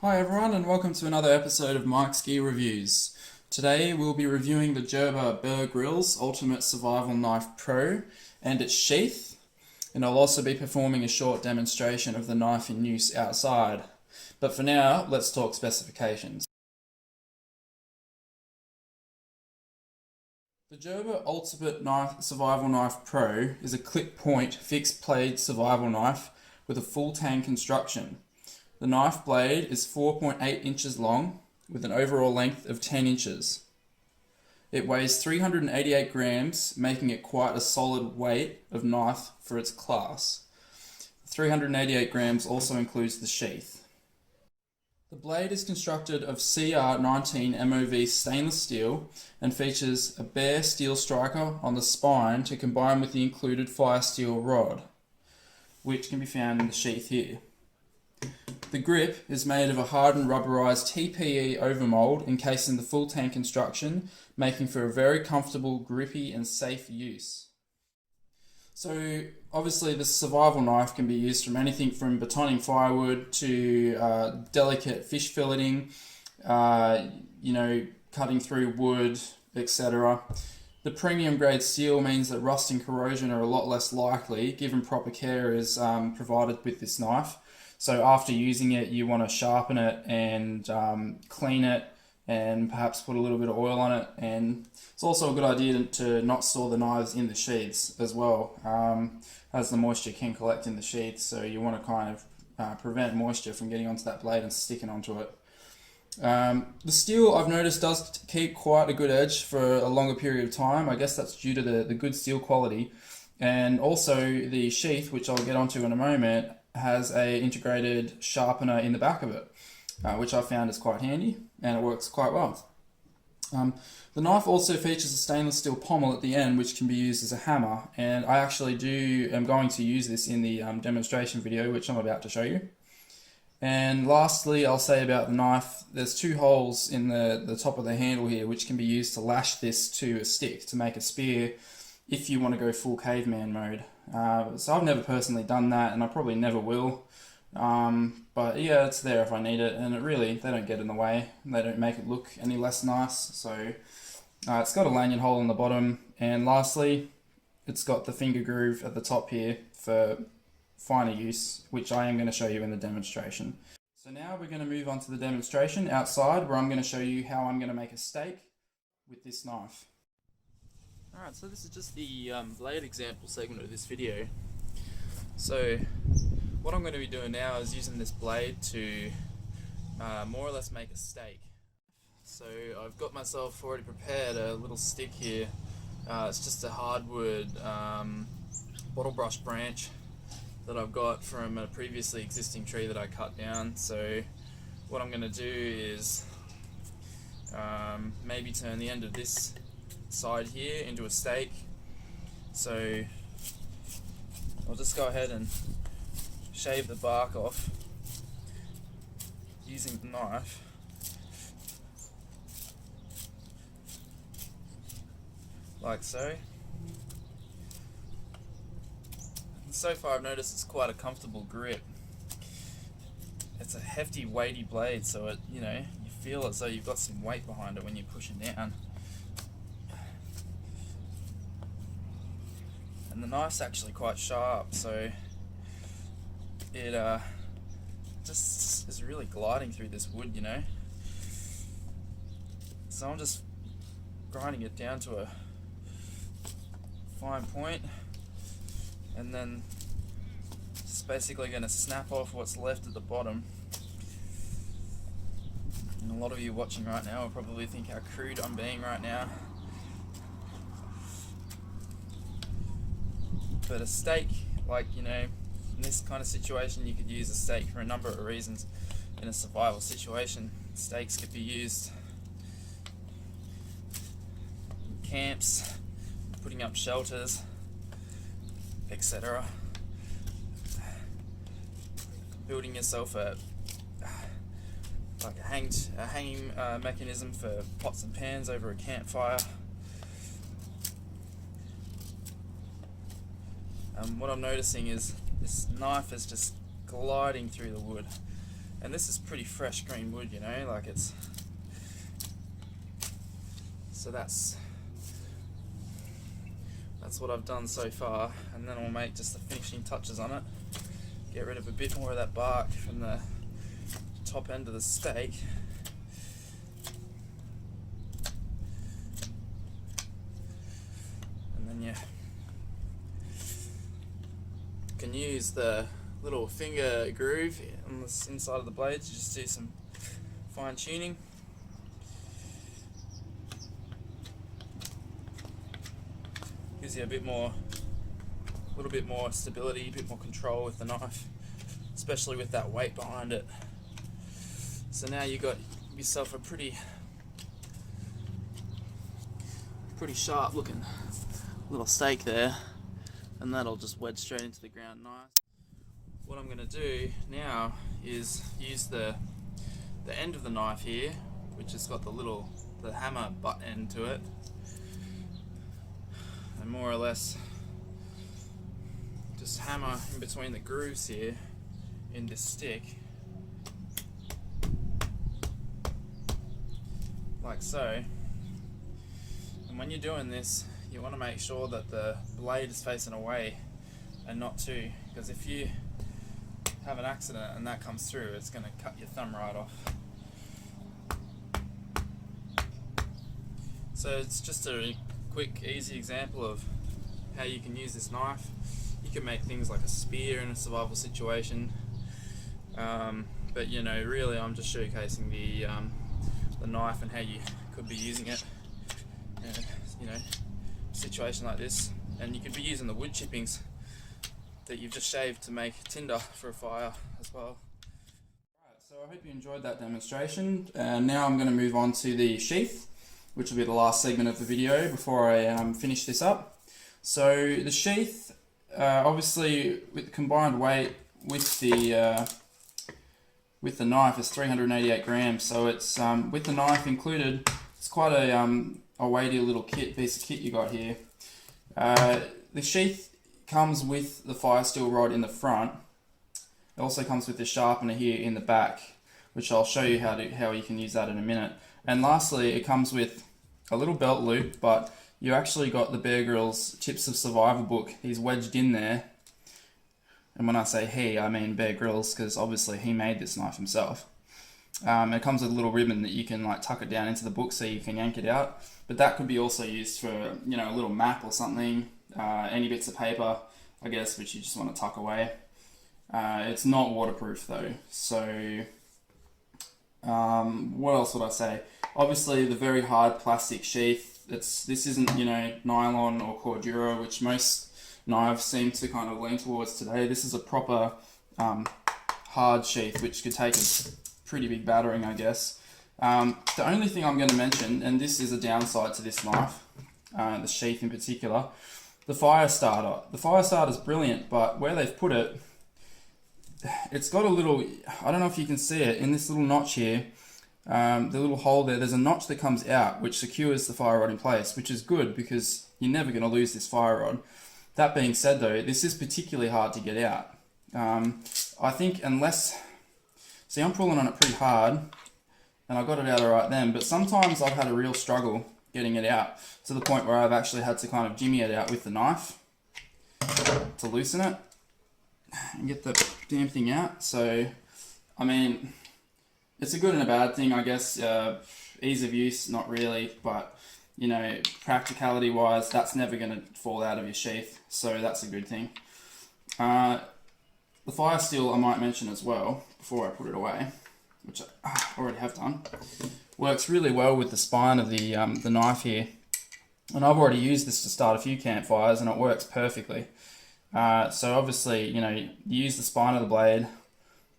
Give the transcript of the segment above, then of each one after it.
Hi everyone and welcome to another episode of Mike's Gear Reviews. Today we'll be reviewing the Gerber Grylls Ultimate Survival Knife Pro and its sheath, and I'll also be performing a short demonstration of the knife in use outside. But for now, let's talk specifications. The Gerber Ultimate Survival Knife Pro is a clip point fixed blade survival knife with a full-tang construction. The knife blade is 4.8 inches long with an overall length of 10 inches. It weighs 388 grams, making it quite a solid weight of knife for its class. 388 grams also includes the sheath. The blade is constructed of CR19 MOV stainless steel and features a bare steel striker on the spine to combine with the included fire steel rod, which can be found in the sheath here. The grip is made of a hardened rubberized TPE overmold encasing the full-tang construction, making for a very comfortable, grippy and safe use. So obviously this survival knife can be used from anything from batoning firewood to delicate fish filleting, cutting through wood, etc. The premium grade steel means that rust and corrosion are a lot less likely given proper care is provided with this knife. So after using it, you want to sharpen it and clean it and perhaps put a little bit of oil on it. And it's also a good idea to not store the knives in the sheaths as well, as the moisture can collect in the sheaths. So you want to kind of prevent moisture from getting onto that blade and sticking onto it. The steel, I've noticed, does keep quite a good edge for a longer period of time. I guess that's due to the good steel quality. And also the sheath, which I'll get onto in a moment, has a integrated sharpener in the back of it, which I found is quite handy and it works quite well. The knife also features a stainless steel pommel at the end, which can be used as a hammer, and I actually am going to use this in the demonstration video, which I'm about to show you. And lastly, I'll say about the knife, there's two holes in the top of the handle here, which can be used to lash this to a stick to make a spear if you want to go full caveman mode. So I've never personally done that, and I probably never will. But yeah, it's there if I need it, and they don't get in the way. They don't make it look any less nice. So it's got a lanyard hole in the bottom, and lastly, it's got the finger groove at the top here for finer use, which I am going to show you in the demonstration. So now we're going to move on to the demonstration outside, where I'm going to show you how I'm going to make a steak with this knife. Alright, so this is just the blade example segment of this video. So what I'm going to be doing now is using this blade to more or less make a steak. So I've got myself already prepared a little stick here. It's just a hardwood bottle brush branch that I've got from a previously existing tree that I cut down. So what I'm going to do is maybe turn the end of this side here into a steak. So I'll just go ahead and shave the bark off using the knife. Like so. And so far I've noticed it's quite a comfortable grip. It's a hefty, weighty blade, so you feel as though you've got some weight behind it when you're pushing down. And the knife's actually quite sharp, so it just is really gliding through this wood, So I'm just grinding it down to a fine point, and then just basically going to snap off what's left at the bottom. And a lot of you watching right now will probably think how crude I'm being right now. But a steak, in this kind of situation, you could use a steak for a number of reasons. In a survival situation, steaks could be used in camps, putting up shelters, etc. Building yourself a hanging mechanism for pots and pans over a campfire. What I'm noticing is this knife is just gliding through the wood, And this is pretty fresh green wood, you know, like it's, so that's what I've done so far, and then I'll make just the finishing touches on it, get rid of a bit more of that bark from the top end of the stake. And then you can use the little finger groove on the inside of the blade to just do some fine tuning. Gives you a little bit more stability, a bit more control with the knife, especially with that weight behind it. So now you got yourself a pretty sharp looking little stake there, and that'll just wedge straight into the ground nice. What I'm going to do now is use the end of the knife here, which has got the hammer butt end to it, and more or less just hammer in between the grooves here in this stick, like so. And when you're doing this, you want to make sure that the blade is facing away and not to, because if you have an accident and that comes through, it's going to cut your thumb right off. So it's just a quick, easy example of how you can use this knife. You can make things like a spear in a survival situation, but you know, really I'm just showcasing the knife and how you could be using it in a, you know, situation like this. And you could be using the wood chippings that you've just shaved to make tinder for a fire as well. Right, so I hope you enjoyed that demonstration, and now I'm going to move on to the sheath, which will be the last segment of the video before I finish this up. So the sheath, obviously with the combined weight with the knife is 388 grams, so it's with the knife included, it's quite a weighty little piece of kit you got here. The sheath comes with the fire steel rod in the front. It also comes with the sharpener here in the back, which I'll show you how you can use that in a minute. And lastly, it comes with a little belt loop, but you actually got the Bear Grylls Tips of Survival book. He's wedged in there. And when I say he, I mean Bear Grylls, because obviously he made this knife himself. It comes with a little ribbon that you can like tuck it down into the book so you can yank it out. But that could be also used for, you know, a little map or something, any bits of paper, I guess, which you just want to tuck away. It's not waterproof though, so what else would I say? Obviously the very hard plastic sheath, this isn't, you know, nylon or cordura, which most knives seem to kind of lean towards today. This is a proper hard sheath, which could take a pretty big battering, I guess. The only thing I'm going to mention, and this is a downside to this knife, the sheath in particular, the fire starter. The fire starter is brilliant, but where they've put it, it's got a little, I don't know if you can see it, in this little notch here, the little hole there, there's a notch that comes out which secures the fire rod in place, which is good because you're never going to lose this fire rod. That being said though, this is particularly hard to get out. I think unless, see, I'm pulling on it pretty hard and I got it out alright then, but sometimes I've had a real struggle getting it out to the point where I've actually had to kind of jimmy it out with the knife to loosen it and get the damn thing out. So, I mean, it's a good and a bad thing, I guess. Ease of use, not really, but you know, practicality wise, that's never going to fall out of your sheath, so that's a good thing. The fire steel, I might mention as well before I put it away, which I already have done, works really well with the spine of the knife here, and I've already used this to start a few campfires and it works perfectly. So obviously, you know, you use the spine of the blade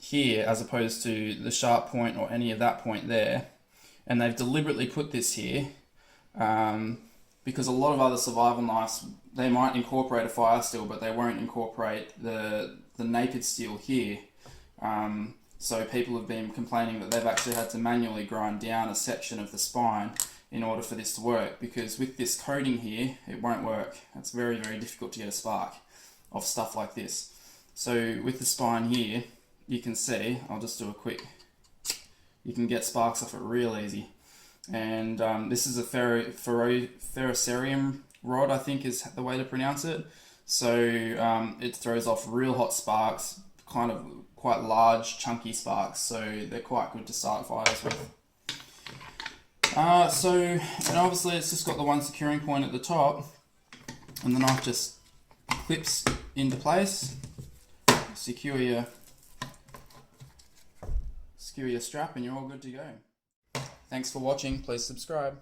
here as opposed to the sharp point or any of that point there, and they've deliberately put this here because a lot of other survival knives, they might incorporate a fire steel but they won't incorporate the naked steel here. So people have been complaining that they've actually had to manually grind down a section of the spine in order for this to work, because with this coating here it won't work. It's very, very difficult to get a spark of stuff like this. So with the spine here, you can see, I'll just do a quick, you can get sparks off it real easy. And this is a ferrocerium rod, I think is the way to pronounce it. So it throws off real hot sparks, kind of quite large, chunky sparks. So they're quite good to start fires with. And obviously it's just got the one securing point at the top, and the knife just clips into place. Secure your strap and you're all good to go. Thanks for watching. Please subscribe.